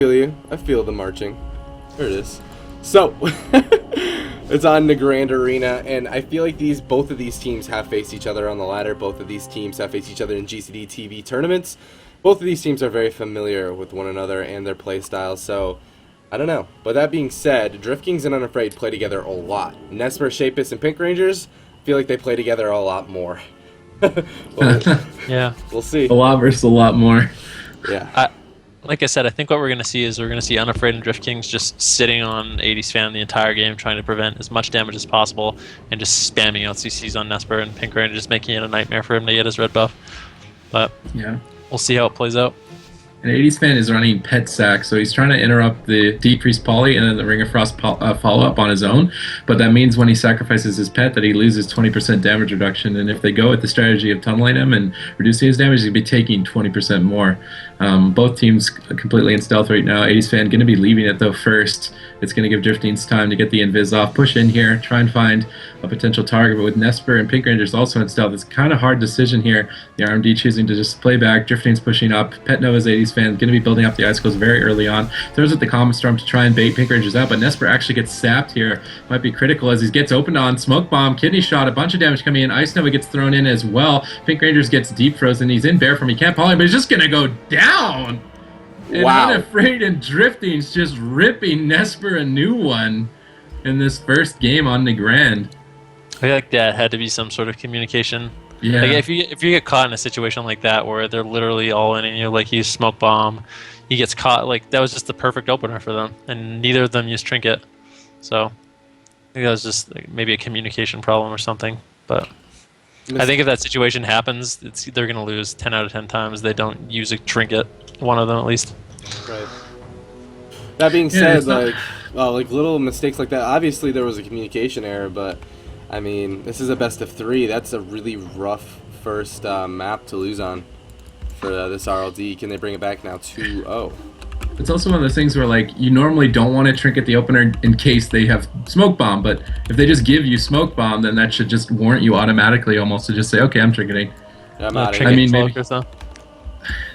feel you. I feel the marching. There it is. So, it's on the Grand Arena, and I feel like both of these teams have faced each other on the ladder. Both of these teams have faced each other in GCD TV tournaments. Both of these teams are very familiar with one another and their play styles, so I don't know. But that being said, driftkingz and Unafraid play together a lot. Nessper Shapis and Pinkrangerz feel like they play together a lot more. Yeah. We'll see. A lot versus a lot more. Yeah. Like I said, I think what we're going to see is we're going to see Unafraid and driftkingz just sitting on 80's fan the entire game, trying to prevent as much damage as possible, and just spamming out CCs on Nessper, and Pinkrangerz just making it a nightmare for him to get his red buff. But yeah, we'll see how it plays out. And 80's fan is running Pet Sack, so he's trying to interrupt the Decrease Poly and then the Ring of Frost follow-up on his own. But that means when he sacrifices his pet that he loses 20% damage reduction. And if they go with the strategy of tunneling him and reducing his damage, he'd be taking 20% more. Both teams completely in stealth right now. 80's fan going to be leaving it, though, first. It's going to give driftkingz time to get the invis off, push in here, try and find a potential target. But with Nessper and Pinkrangerz also in stealth, it's kind of hard decision here. The RMD choosing to just play back, driftkingz pushing up. Pet Nova's 80's fan going to be building up the icicles very early on. Throws at the Common Storm to try and bait Pinkrangerz out, but Nessper actually gets sapped here. Might be critical as he gets opened on. Smoke Bomb, Kidney Shot, a bunch of damage coming in. Ice Nova gets thrown in as well. Pinkrangerz gets deep frozen. He's in bear form. He can't poly, but he's just going to go down. And wow. Unafraid and driftkingz just ripping Nessper a new one in this first game on the Grand. I feel like that had to be some sort of communication. Yeah. Like if you get caught in a situation like that where they're literally all in and you like you smoke bomb, he gets caught, like that was just the perfect opener for them, and neither of them used trinket. So I think that was just like, maybe a communication problem or something. But I think if that situation happens, they're gonna lose 10 out of 10 times. They don't use a trinket, one of them at least. Right. That being said, like little mistakes like that. Obviously, there was a communication error, but I mean, this is a best of 3. That's a really rough first map to lose on for this RLD. Can they bring it back now 2-0? It's also one of those things where, like, you normally don't want to trinket the opener in case they have Smoke Bomb, but if they just give you Smoke Bomb, then that should just warrant you automatically almost to just say, okay, I'm trinketing. Yeah, I mean, maybe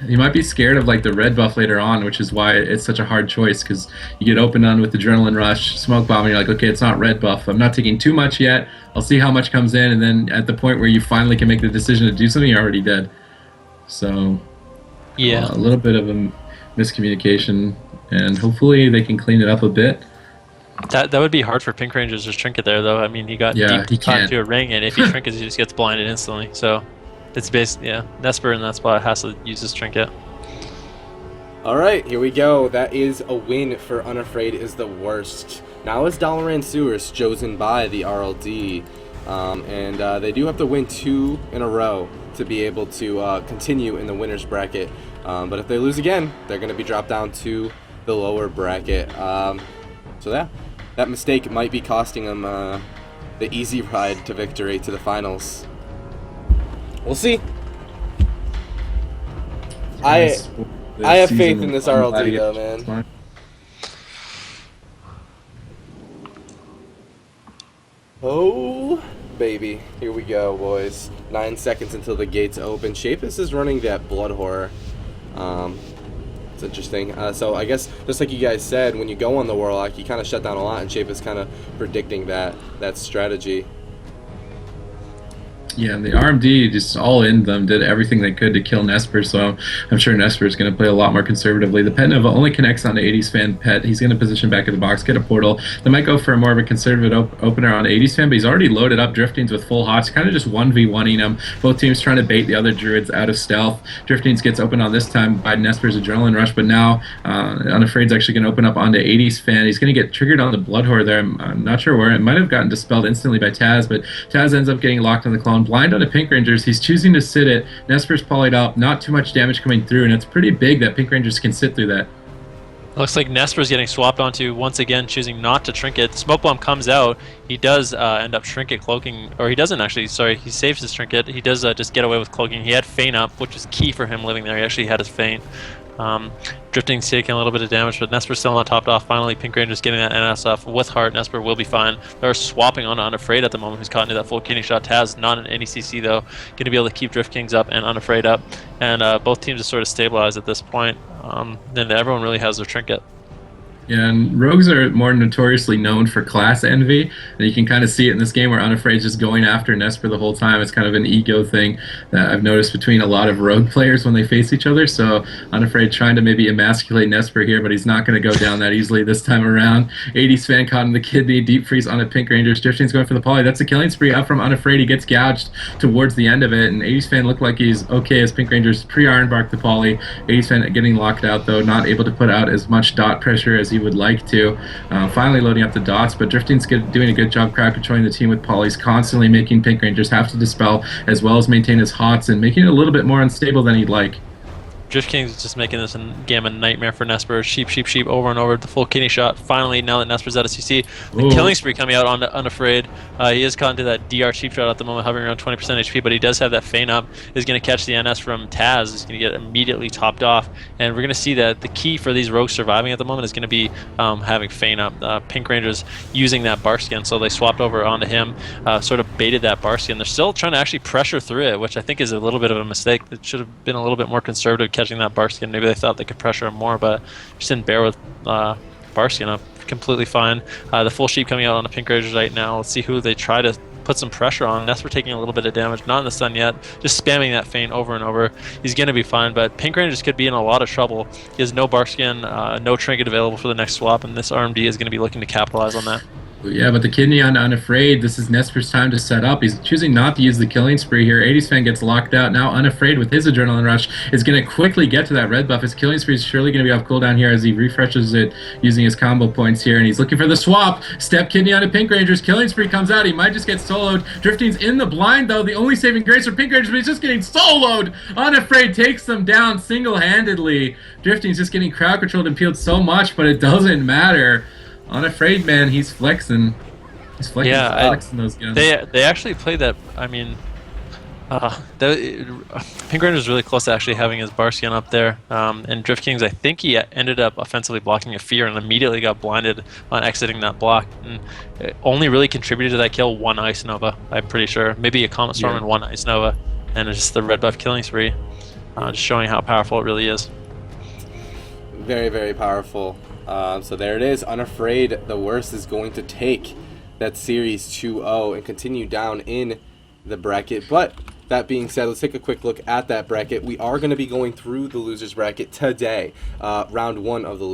you might be scared of like the red buff later on, which is why it's such a hard choice, because you get opened on with Adrenaline Rush, Smoke Bomb, and you're like, okay, it's not red buff. I'm not taking too much yet. I'll see how much comes in, and then at the point where you finally can make the decision to do something, you're already dead. So, yeah, a little bit of a miscommunication, and hopefully they can clean it up a bit. That would be hard for Pinkrangerz to trinket there, though. I mean, he got deep caught into a ring, and if he trinkets, he just gets blinded instantly. So it's basically, yeah, Nessper in that spot has to use his trinket. All right, here we go. That is a win for Unafraid is the worst. Now is Dalaran Sewers chosen by the RLD, and they do have to win 2 in a row to be able to continue in the winner's bracket. But if they lose again, they're going to be dropped down to the lower bracket. So yeah, that mistake might be costing them the easy ride to victory to the finals. We'll see. I have faith in this RLD though, man. Oh, baby. Here we go, boys. 9 seconds until the gates open. Shapis is running that Blood Horror. It's interesting. So I guess, just like you guys said, when you go on the Warlock, you kind of shut down a lot, and Shapis kind of predicting that strategy. Yeah, the RMD just all in them, did everything they could to kill Nessper, so I'm sure Nessper is going to play a lot more conservatively. The Pet Nova only connects on the 80's fan Pet. He's going to position back in the box, get a portal. They might go for a more of a conservative opener on 80's fan, but he's already loaded up driftkingz with full hots, kind of just 1v1ing him. Both teams trying to bait the other Druids out of stealth. driftkingz gets open on this time by Nessper's Adrenaline Rush, but now Unafraid's actually going to open up onto 80's fan. He's going to get triggered on the Blood Horror there. I'm not sure where. It might have gotten dispelled instantly by Taz, but Taz ends up getting locked on the clone. Blind on a Pinkrangerz. He's choosing to sit it. Nessper's polyed up. Not too much damage coming through, and it's pretty big that Pinkrangerz can sit through that. Looks like Nesper's getting swapped onto, once again, choosing not to trinket. Smoke Bomb comes out. He does end up trinket cloaking, or he doesn't actually, sorry, he saves his trinket. He does just get away with cloaking. He had feint up, which is key for him living there. He actually had his feint. Drifting's taking a little bit of damage, but Nessper's still not topped off. Finally, Pinkrangerz getting that NS off with Heart. Nessper will be fine. They're swapping on Unafraid at the moment, who's caught into that full kidney shot. Taz, not in any CC though, going to be able to keep driftkingz up and Unafraid up. And both teams are sort of stabilized at this point. And everyone really has their trinket. Yeah, and rogues are more notoriously known for class envy, and you can kind of see it in this game where Unafraid's just going after Nessper the whole time. It's kind of an ego thing that I've noticed between a lot of rogue players when they face each other. So Unafraid trying to maybe emasculate Nessper here, but he's not going to go down that easily this time around. 80s fan caught in the kidney, deep freeze on a Pinkrangerz. Drifting's going for the poly. That's a killing spree up from Unafraid. He gets gouged towards the end of it, and 80s fan looked like he's okay as Pinkrangerz pre-iron bark the poly. 80s fan getting locked out though, not able to put out as much dot pressure as he would like to. Finally loading up the dots, but drifting's doing a good job crowd controlling the team with polys, constantly making Pinkrangerz have to dispel as well as maintain his hots and making it a little bit more unstable than he'd like. driftkingz is just making this game a nightmare for Nessper. Sheep over and over. The full kidney shot. Finally, now that Nesper's out of CC, the killing spree coming out on Unafraid. He is caught into that DR cheap shot at the moment, hovering around 20% HP, but he does have that feint up. Is going to catch the NS from Taz. Is going to get immediately topped off, and we're going to see that the key for these rogues surviving at the moment is going to be having feint up. Pinkrangerz using that bar skin, so they swapped over onto him, sort of baited that bar skin. They're still trying to actually pressure through it, which I think is a little bit of a mistake. It should have been a little bit more conservative catching that bar skin. Maybe they thought they could pressure him more, but just didn't bear with bar skin up. Completely fine. The full sheep coming out on the Pinkrangerz right now. Let's see who they try to put some pressure on. Nessper taking a little bit of damage, not in the stun yet, just spamming that feint over and over. He's going to be fine, but Pinkrangerz could be in a lot of trouble. He has no bar skin, no trinket available for the next swap, and this RMD is going to be looking to capitalize on that. Yeah, but the kidney on Unafraid, this is Nesper's time to set up. He's choosing not to use the killing spree here. 80s fan gets locked out. Now Unafraid with his adrenaline rush is going to quickly get to that red buff. His killing spree is surely going to be off cooldown here as he refreshes it using his combo points here, and he's looking for the swap. Step kidney onto Pinkrangerz. Killing spree comes out. He might just get soloed. Drifting's in the blind though. The only saving grace for Pinkrangerz, but he's just getting soloed. Unafraid takes them down single-handedly. Drifting's just getting crowd controlled and peeled so much, but it doesn't matter. Unafraid, man, he's flexing. He's flexing, yeah, flexing those guns. They actually played that. I mean, Pinkrangerz is really close to actually having his bar skin up there. And driftkingz, I think he ended up offensively blocking a fear and immediately got blinded on exiting that block. And it only really contributed to that kill one Ice Nova, I'm pretty sure. Maybe a Comet Storm and one Ice Nova. And it's just the red buff killing spree. Just showing how powerful it really is. Very, very powerful. So there it is. Unafraid, the worst, is going to take that series 2-0 and continue down in the bracket. But that being said, let's take a quick look at that bracket. We are going to be going through the losers bracket today, round one of the